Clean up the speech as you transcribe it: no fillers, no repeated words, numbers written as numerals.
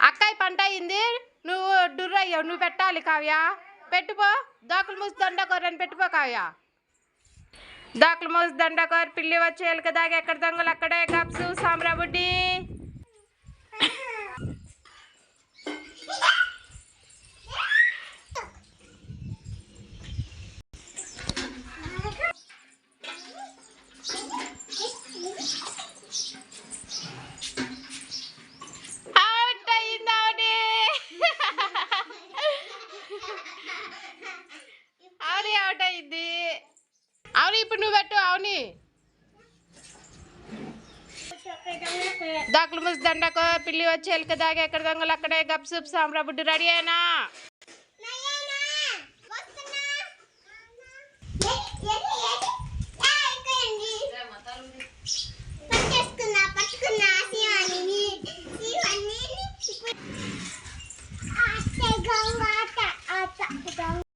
అక్కాయి పంట అయింది. నువ్వు డుర్రయ్యావు, నువ్వు పెట్టాలి కావ్య. పెట్టుపో. దాకులు మూసి దండకోరని పెట్టుపో కావ్య. దాకులు మూసి దండకోర పిల్లి వచ్చేయాలి కదా, ఎక్కడ దొంగలు అక్కడే గప్సు సామ్రా బుడ్డి. అవుని అవుట్ అయింది. అవుని ఇప్పుడు నువ్వు పెట్టు. అవుని దాకులు మూసి దండకో పిల్లి వచ్చేయాలి కదా, ఎక్కడ దొంగలు అక్కడే గప్సుప్ సామ్రా బుడ్డి. రెడీ అయినా?